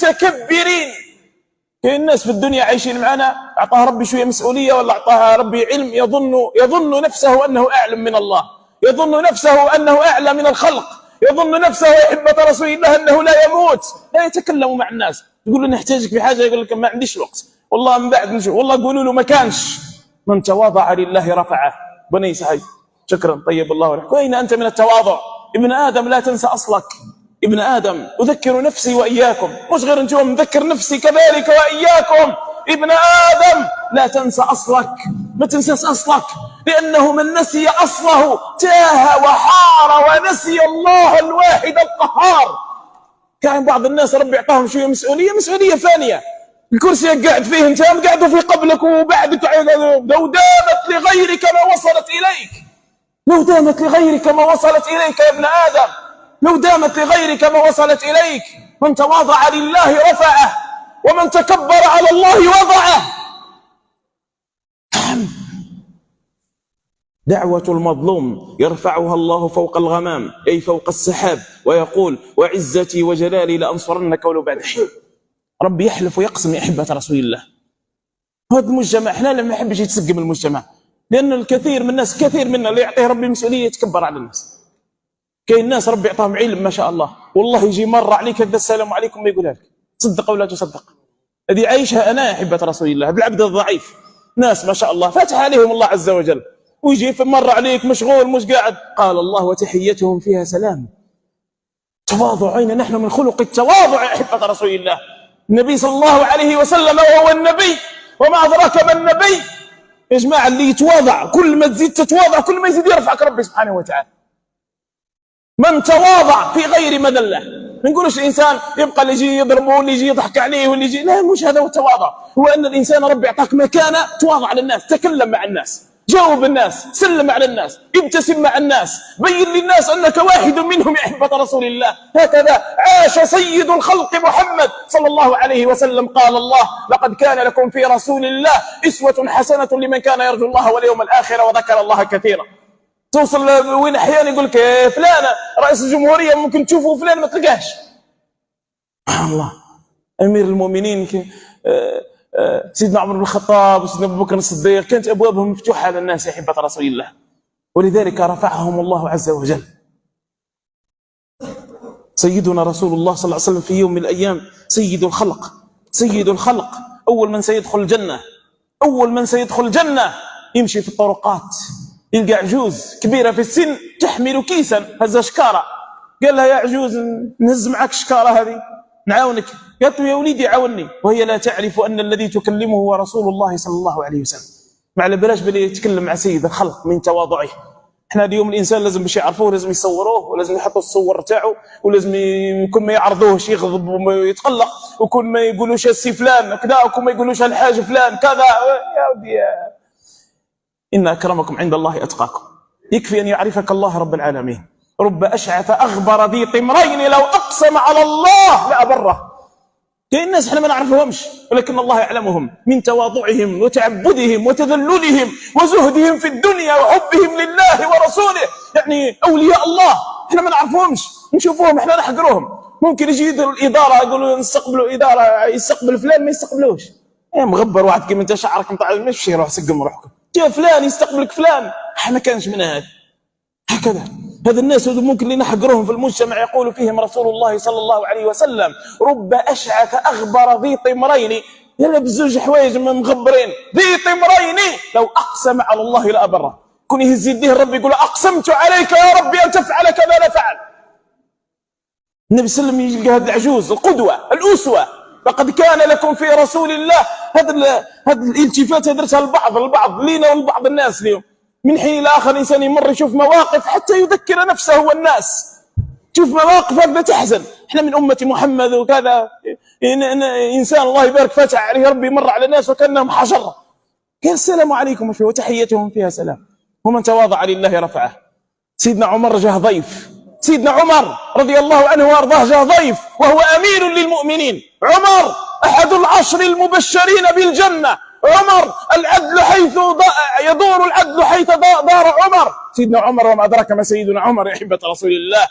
المتكبرين. كاين الناس في الدنيا عايشين معنا أعطاه ربي شوية مسؤولية ولا أعطاها ربي علم، يظن نفسه أنه أعلم من الله، يظن نفسه أنه أعلى من الخلق، يظن نفسه يحب رسول الله أنه لا يموت. لا يتكلم مع الناس، يقول له نحتاجك في حاجة يقول لك ما عنديش وقت، والله من بعد نشوف، والله قولوا له ما كانش. من تواضع لله رفعه. بني سعيد شكرا طيب الله ولك. وأين أنت من التواضع؟ ابن آدم لا تنسى أصلك. ابن آدم أذكر نفسي وإياكم، مش غير أنتم، ذكر نفسي كذلك وإياكم. ابن آدم لا تنسى أصلك، ما تنساش أصلك، لأنه من نسي أصله تاه وحار ونسي الله الواحد القهار. كان بعض الناس ربي يعطاهم شوية مسؤولية فانية، الكرسي قاعد فيه انت قاعدوا في قبلك وبعدك، لو دامت لغيرك ما وصلت إليك، لو دامت لغيرك ما وصلت إليك يا ابن آدم، لو دامت لغيرك ما وصلت إليك. من تواضع لله رفعه، ومن تكبر على الله وضعه. دعوة المظلوم يرفعها الله فوق الغمام، أي فوق السحاب، ويقول وعزتي وجلالي لأنصرنك ولو بعد حين. ربي يحلف ويقسم يا أحبة رسول الله. هذا المجتمع احنا لما يحبش يتسقم المجتمع، لأن الكثير من الناس، كثير منا اللي يعطيه ربي مسؤولية يتكبر على الناس. كاين ناس ربي يعطاهم علم ما شاء الله، والله يجي مرة عليك هذا السلام عليكم ما يقولها لك، تصدق ولا تصدق. هذه عايشها أنا يا أحبة رسول الله، بالعبد الضعيف. ناس ما شاء الله فاتح عليهم الله عز وجل، ويجي في مرة عليك مشغول مش قاعد، قال الله وتحيتهم فيها سلام. تواضع، أين نحن من خلق التواضع يا أحبة رسول الله. النبي صلى الله عليه وسلم وهو النبي، وما أدراك ما النبي. يا جماعة اللي يتواضع كل ما تزيد تتواضع كل ما يزيد يرفعك ربي سبحانه وتعالى. من تواضع في غير مذلة. ما نقولش الإنسان يبقى اللي يجي يضربه واللي يجي يضحك عليه واللي يجي، لا، مش هذا هو التواضع. هو أن الإنسان ربي يعطاك مكانة تواضع للناس، تكلم مع الناس، جاوب الناس، سلم على الناس، ابتسم مع الناس، بين للناس أنك واحد منهم يا أحبة رسول الله. هكذا عاش سيد الخلق محمد صلى الله عليه وسلم. قال الله لقد كان لكم في رسول الله أسوة حسنة لمن كان يرجو الله واليوم الآخر وذكر الله كثيرا. توصل وين أحيانا يقول لك فلان رئيس الجمهورية ممكن تشوفه فلان ما تلقاش. الله أمير المؤمنين سيدنا عمر بن الخطاب وسيدنا أبو بكر الصديق كانت أبوابهم مفتوحة على الناس يا أحبة رسول الله، ولذلك رفعهم الله عز وجل. سيدنا رسول الله صلى الله عليه وسلم في يوم من الأيام سيد الخلق، سيد الخلق، أول من سيدخل الجنة، أول من سيدخل الجنة يمشي في الطرقات يلقى عجوز كبيرة في السن تحمل كيسا، هز شكارة، قال لها يا عجوز نهز معك الشكارة هذه نعاونك. قالت له يا وليدي عاوني، وهي لا تعرف أن الذي تكلمه هو رسول الله صلى الله عليه وسلم. ما على بلاش بلي يتكلم مع سيد الخلق من تواضعه. احنا اليوم الإنسان لازم باش يعرفوه لازم يصوروه، ولازم يحطوا الصور تاعه، ولازم كل ما يعرضوهش يغضب ويتقلق، وكل ما يقولوش السي فلان كذا، وكل ما يقولوش الحاج فلان كذا. يا ودي إن أكرمكم عند الله أتقاكم. يكفي أن يعرفك الله رب العالمين. رب أشعث أغبر ذي طمرين لو أقسم على الله لأبره. كاين الناس احنا ما نعرفهمش ولكن الله يعلمهم من تواضعهم وتعبدهم وتذللهم وزهدهم في الدنيا وحبهم لله ورسوله. يعني أولياء الله احنا ما نعرفهمش، نشوفوهم احنا نحقروهم. ممكن يجي الإدارة يقولوا نستقبلوا إدارة، يستقبل فلان ما يستقبلوش. يا مغبر واحد كيما انت شعرك مطلع ماشي، روح سقم روحك. يا فلان يستقبلك فلان، ما كانش من هذا. هكذا هذا الناس ممكن اللي نحقرهم في المجتمع يقول فيهم رسول الله صلى الله عليه وسلم رب أشعث أغبر ذي طمرين، يلا بزوج حوايج مغبرين، ذي طمرين لو أقسم على الله لأبره. كون يهز يديه الرب يقول أقسمت عليك يا ربي أن تفعل كذا لا فعل. النبي صلى الله عليه وسلم يلقى هذا العجوز القدوة الأسوة، لقد كان لكم في رسول الله. هذا الالتفات درتها البعض لينا والبعض الناس اليوم. من حين إلى آخر الإنسان يمر يشوف مواقف حتى يذكر نفسه والناس، شوف مواقف هكذا تحزن. احنا من أمة محمد وكذا، إنسان الله يبارك فتح عليه ربي مر على الناس وكأنهم حجر، قال السلام عليكم وتحيتهم فيها سلام. ومن تواضع لله رفعه. سيدنا عمر جاه ضيف، سيدنا عمر رضي الله عنه وارضاه جاه ضيف وهو أمير للمؤمنين. عمر أحد العشر المبشرين بالجنة. عمر العدل حيث يدور العدل حيث دار عمر. سيدنا عمر وما أدراك ما سيدنا عمر يا أحبة رسول الله.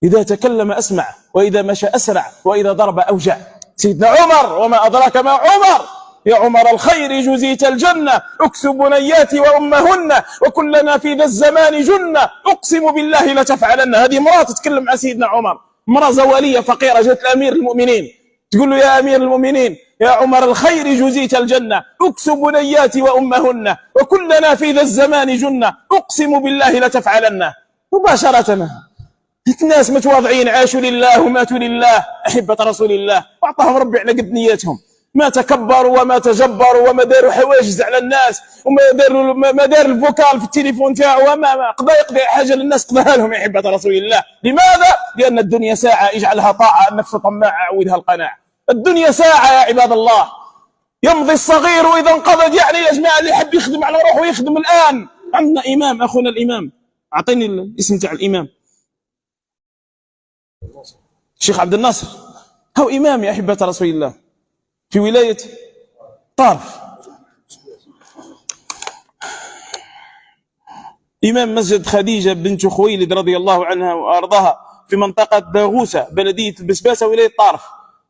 إذا تكلم أسمع، وإذا مشى أسرع، وإذا ضرب أوجع. سيدنا عمر: وما أدراك ما عمر، يا عمر الخير جزيت الجنة، اكسب بنياتي وأمهن، وكلنا في ذا الزمان جنة، أقسم بالله لتفعلن. هذه امرأة تتكلم مع سيدنا عمر، امرأة زوالية فقيرة، جت لأمير المؤمنين تقول له: يا أمير المؤمنين، يا عمر الخير جزيت الجنة، اكسب بنياتي وأمهن، وكلنا في ذا الزمان جنة، أقسم بالله لتفعلن. مباشرة الناس متواضعين، عاشوا لله وماتوا لله، أحبة رسول الله، وأعطاهم ربي على قد نياتهم، ما تكبروا وما تجبروا وما داروا حواجز على الناس، وما دار الفوكال في التليفون تاعو، وما يقضي حاجة للناس قضاها لهم، أحبة رسول الله. لماذا؟ لأن الدنيا ساعة، اجعلها طاعة، النفس طماعة عودها القناعة. الدنيا ساعة يا عباد الله، يمضي الصغير إذا انقضت. يعني يا جماعة اللي يحب يخدم على روحه يخدم الآن. عندنا إمام، أخونا الإمام، أعطيني الاسم تاع الإمام، الشيخ عبد الناصر، هو إمام يا أحبة رسول الله في ولاية طارف، إمام مسجد خديجة بنت خويلد رضي الله عنها وأرضاها في منطقة داغوسة، بلدية البسباسة، ولاية طارف.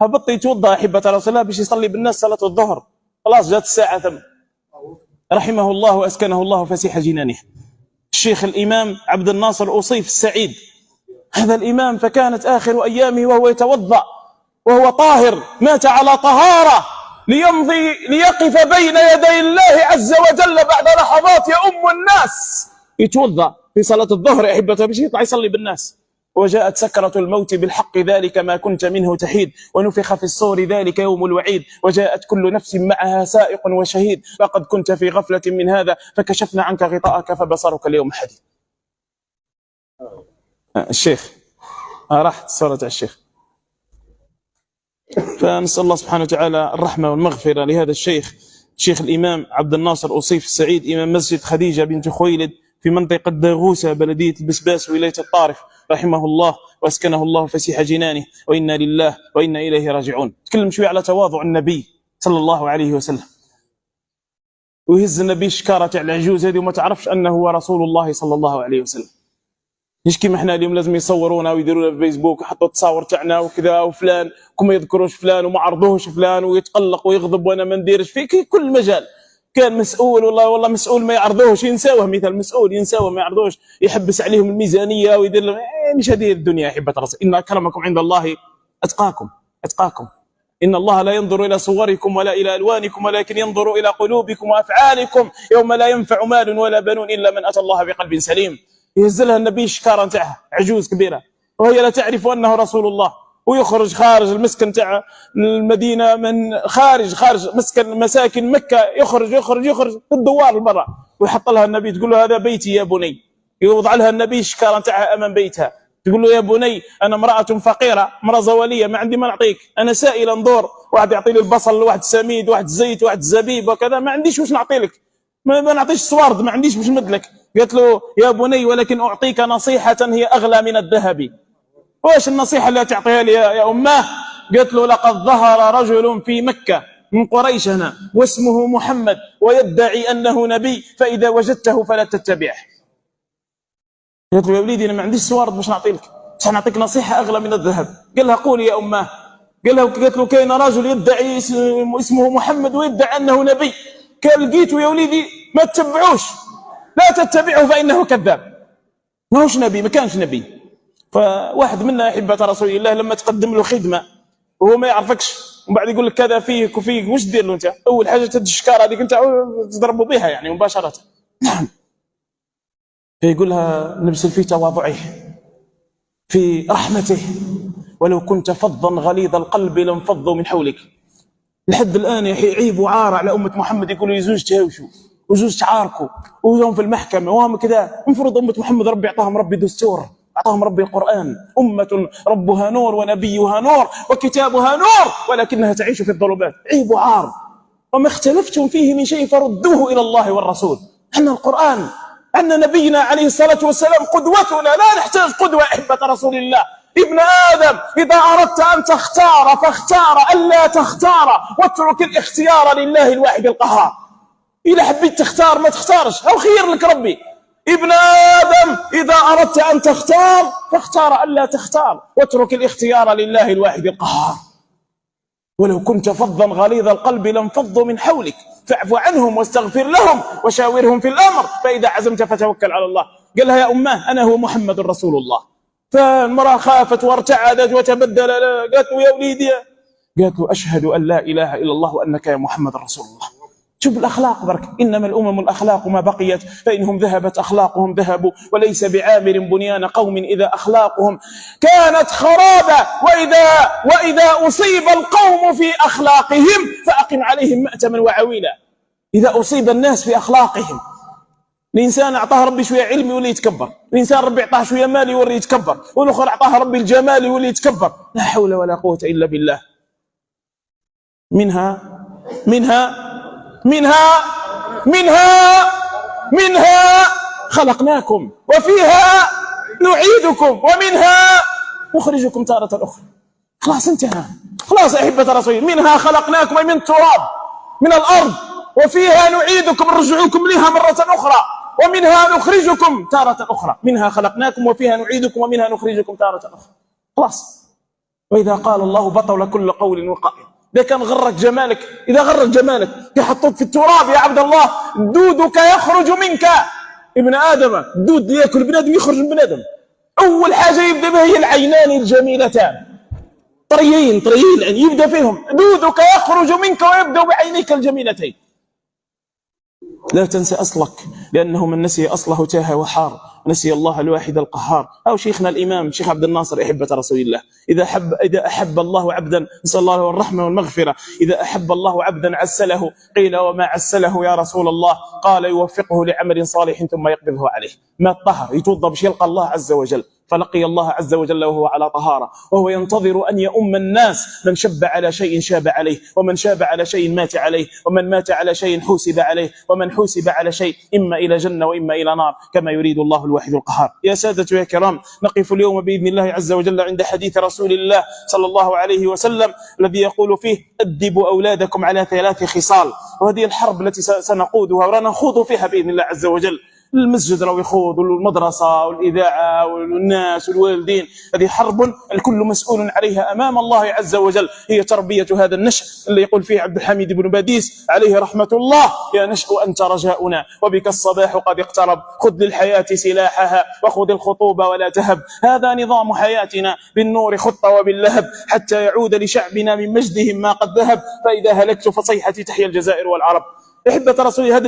هبط يتوضا أحبة رسول الله باش يصلي بالناس صلاة الظهر، خلاص جات الساعة ثم، رحمه الله وأسكنه الله فسيح جنانه. الشيخ الإمام عبد الناصر أوصيف السعيد، هذا الإمام فكانت آخر أيامه وهو يتوضأ وهو طاهر، مات على طهارة ليقف بين يدي الله عز وجل بعد لحظات يؤم الناس، يتوضأ في صلاة الظهر يا أحبته باش يطلع يصلي بالناس. وجاءت سكرة الموت بالحق، ذلك ما كنت منه تحيد، ونفخ في الصور، ذلك يوم الوعيد، وجاءت كل نفس معها سائق وشهيد، لقد كنت في غفلة من هذا فكشفنا عنك غطاءك فبصرك اليوم حديد. الشيخ راحت صورة الشيخ. فنسأل الله سبحانه وتعالى الرحمة والمغفرة لهذا الشيخ الإمام عبد الناصر أوصيف السعيد، إمام مسجد خديجة بنت خويلد في منطقة داغوسة، بلدية البسباس، ولاية الطارف، رحمه الله وأسكنه الله فسيح جنانه، وإنا لله وإنا إليه راجعون. تكلم شوي على تواضع النبي صلى الله عليه وسلم، ويهز النبي شكارة تاع العجوز هذه وما تعرفش أنه هو رسول الله صلى الله عليه وسلم. مش كيما احنا اليوم لازم يصورونا ويديروا لنا في فيسبوك ويحطوا التصاور تاعنا وكذا، وفلان وما يذكروش فلان وما عرضوهش فلان، ويتقلق ويغضب وانا ما نديرش في كل مجال. كان مسؤول والله مسؤول ما يعرضوهش ينساوه، مثال مسؤول ينساوه ما يعرضوهش، يحبس عليهم الميزانيه ويدير لهم مش هذه الدنيا يا احبه الرسول. ان اكرمكم عند الله اتقاكم. ان الله لا ينظر الى صوركم ولا الى الوانكم ولكن ينظر الى قلوبكم وافعالكم، يوم لا ينفع مال ولا بنون الا من اتى الله بقلب سليم. يهزلها النبي الشكاره نتاعها، عجوز كبيره وهي لا تعرف انه رسول الله، ويخرج خارج المسكن تاع المدينه، من خارج مساكن مكه، يخرج الدوار لبرا، ويحط لها النبي، تقول له هذا بيتي يا بني، يوضع لها النبي الشكاره نتاعها امام بيتها، تقول له يا بني انا امراه فقيره، امراه زواليه، ما عندي ما نعطيك، انا سائله ندور، واحد يعطي لي البصل، واحد السميد، واحد الزيت، واحد الزبيب وكذا، ما عنديش واش نعطي لك، ما نعطيش صوارد، ما عنديش باش نمد لك. قالت له يا بني ولكن اعطيك نصيحه هي اغلى من الذهب. واش النصيحه اللي تعطيها لي يا اماه؟ قالت له لقد ظهر رجل في مكه من قريش هنا واسمه محمد ويدعي انه نبي، فاذا وجدته فلا تتبعه. قالت له يا وليدي انا ما عنديش صوارد باش نعطي لك، بس نعطيك نصيحه اغلى من الذهب. قال لها قولي يا اماه. قالت له كاين رجل يدعي اسمه محمد ويدعي انه نبي، قال لقيته يا وليدي ما تتبعوش، لا تتبعه فانه كذاب، ماهوش نبي، ما كانش نبي. فواحد منا احبه رسول الله لما تقدم له خدمه وهو ما يعرفكش ومن بعد يقول لك كذا فيك وفيك، واش دير له انت؟ اول حاجه تهد الشكاره هذيك انت تضربوا بها يعني مباشره. نعم. فيقول لها نبذل في تواضعه، في رحمته، ولو كنت فظا غليظ القلب لانفضوا من حولك. لحد الان يا اخي عيب وعار على امه محمد، يقولوا يزوج تهاوشوا وزوج تعاركوا وهم في المحكمه وهم كذا. المفروض امه محمد ربي اعطاهم ربي دستور، اعطاهم ربي القران، امه ربها نور ونبيها نور وكتابها نور ولكنها تعيش في الظلمات. عيب وعار. وما اختلفتم فيه من شيء فردوه الى الله والرسول. عندنا القران، عندنا نبينا عليه الصلاه والسلام قدوتنا، لا نحتاج قدوه احبه رسول الله. ابن آدم إذا أردت أن تختار فاختار ألا تختار، واترك الاختيار لله الواحد القهار. إذا حبيت تختار ما تختارش، أو خير لك ربي. ابن آدم إذا أردت أن تختار فاختار ألا تختار، واترك الاختيار لله الواحد القهار. ولو كنت فظا غليظ القلب لانفضوا من حولك فاعف عنهم واستغفر لهم وشاورهم في الأمر فإذا عزمت فتوكل على الله. قال لها يا أماه أنا هو محمد رسول الله. فالمرأة خافت وارتعدت وتبدل، قالت له يا وليدي، قالت له أشهد أن لا إله إلا الله وأنك يا محمد رسول الله. شوف الأخلاق برك، إنما الأمم الأخلاق ما بقيت، فإنهم ذهبت أخلاقهم ذهبوا، وليس بعامر بنيان قوم إذا أخلاقهم كانت خرابة. وإذا أصيب القوم في أخلاقهم فأقم عليهم مأتما وعويلا. إذا أصيب الناس في أخلاقهم، الإنسان أعطاه ربي شوية علم يولي يتكبر، الإنسان ربي أعطاه شوية مال يولي يتكبر، والآخر أعطاه ربي الجمال يولي يتكبر. لا حول ولا قوة إلا بالله. منها خلقناكم وفيها نعيدكم ومنها نخرجكم تارة أخرى. خلاص انتهى، خلاص أحبة رسول الله. منها خلقناكم من التراب من الأرض، وفيها نعيدكم نرجعكم لها مرة أخرى، ومنها نخرجكم تارة أخرى. منها خلقناكم وفيها نعيدكم ومنها نخرجكم تارة أخرى. خلاص. وإذا قال الله بطل كل قول وقائل. إذا كان غرك جمالك، إذا غرك جمالك يحطوك في التراب يا عبد الله، دودك يخرج منك. ابن آدم، الدود اللي يأكل ابن آدم يخرج من ابن آدم. أول حاجة يبدأ بها هي العينان الجميلتان، طريين العين، يبدأ فيهم دودك يخرج منك ويبدأ بعينيك الجميلتين. لا تنسى أصلك، لأنه من نسي أصله تاه وحار، نسي الله الواحد القهار. أو شيخنا الإمام الشيخ عبد الناصر أحبة رسول الله، إذا أحب الله عبدا نسأل الله له الرحمة والمغفرة، إذا أحب الله عبدا عسله، قيل وما عسله يا رسول الله؟ قال يوفقه لعمل صالح ثم يقبضه عليه. ما الطهر يتوضأ باش يلقى الله عز وجل، فلقي الله عز وجل وهو على طهارة، وهو ينتظر أن يؤم الناس. من شب على شيء شاب عليه، ومن شاب على شيء مات عليه، ومن مات على شيء حوسب عليه، ومن حوسب على شيء إما إلى جنة وإما إلى نار، كما يريد الله الواحد القهار. يا سادة يا كرام، نقف اليوم بإذن الله عز وجل عند حديث رسول الله صلى الله عليه وسلم الذي يقول فيه أدبوا أولادكم على 3 خصال. وهذه الحرب التي سنقودها ونخوض فيها بإذن الله عز وجل. المسجد لو يخوض، والمدرسة والإذاعة والناس والوالدين، هذه حرب الكل مسؤول عليها أمام الله عز وجل. هي تربية هذا النشء اللي يقول فيه عبد الحميد بن باديس عليه رحمة الله: يا نشأ أنت رجاؤنا وبك الصباح قد اقترب، خذ للحياة سلاحها وخذ الخطوب ولا تهب. هذا نظام حياتنا، بالنور خط وباللهب، حتى يعود لشعبنا من مجدهم ما قد ذهب، فإذا هلكت فصيحتي تحيا الجزائر والعرب. إحدى رسولي هذا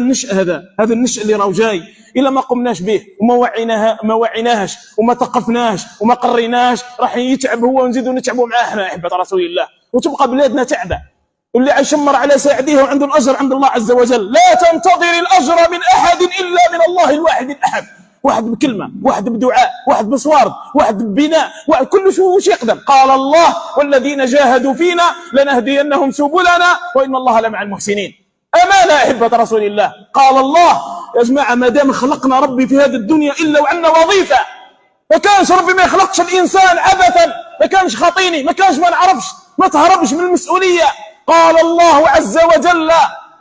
النشء اللي راهو جاي، إلا ما قمناش به وما وعيناهش وما ثقفناش وما قريناش، راح يتعب هو ونزيدوا نتعبوا معاه احنا إحدى رسول الله، وتبقى بلادنا تعبة. واللي يشمر على ساعديه وعنده الأجر عند الله عز وجل. لا تنتظر الأجر من أحد إلا من الله الواحد الأحد. واحد بكلمة، واحد بدعاء، واحد بصوارد، واحد ببناء، واحد كل وش يقدم. قال الله: والذين جاهدوا فينا لنهدينهم سبلنا وإن الله لمع المحسنين. أمانة أحبة رسول الله. قال الله: يا جماعة ما دام خلقنا ربي في هذه الدنيا إلا وعندنا وظيفة، ما كانش ربي ما يخلقش الإنسان عبثا، ما كانش خاطيني، ما كانش ما نعرفش، ما تهربش من المسؤولية. قال الله عز وجل،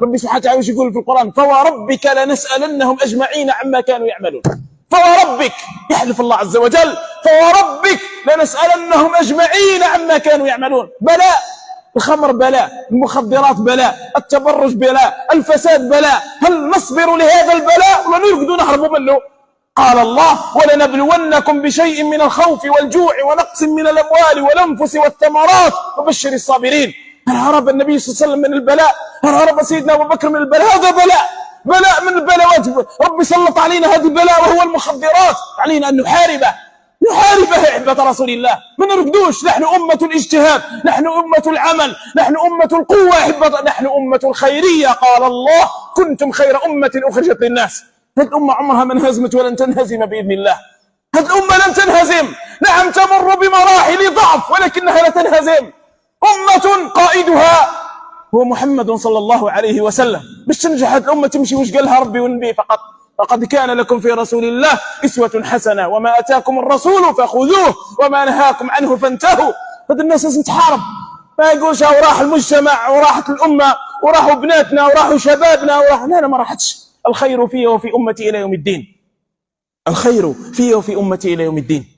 ربي سبحانه وتعالى يقول في القرآن: فوربك لنسألنهم أجمعين عما كانوا يعملون. فوربك، يحلف الله عز وجل: فوربك لنسألنهم أجمعين عما كانوا يعملون. بلاء، الخمر بلاء، المخدرات بلاء، التبرج بلاء، الفساد بلاء. هل نصبر لهذا البلاء ولا نرقد نهرب منه؟ قال الله: ولنبلونكم بشيء من الخوف والجوع ونقص من الأموال والأنفس والثمرات وبشر الصابرين. هل هرب النبي صلى الله عليه وسلم من البلاء؟ هل هرب سيدنا أبو بكر من البلاء؟ هذا بلاء من البلاوات. ربي سلط علينا هذا البلاء وهو المخدرات، علينا أن نحاربه أحبة رسول الله. ما نرقدوش. نحن أمة الاجتهاد، نحن أمة العمل، نحن أمة القوة أحبة، نحن أمة الخيرية. قال الله: كنتم خير أمة أخرجت للناس. هذه الأمة عمرها ما انهزمت ولن تنهزم بإذن الله. هذه الأمة لن تنهزم. نعم تمر بمراحل ضعف ولكنها لا تنهزم. أمة قائدها هو محمد صلى الله عليه وسلم. باش تنجح هذه الأمة تمشي وش قالها ربي والنبي فقط. فقد كان لكم في رسول الله أسوة حسنة، وما أتاكم الرسول فخذوه وما نهاكم عنه فانتهوا. هذا الناس لازم تحارب. ما يقولش وراح المجتمع وراحت الأمة وراحوا بناتنا وراحوا شبابنا لا ما راحتش. الخير فيه وفي أمتي إلى يوم الدين. الخير في وفي أمتي إلى يوم الدين.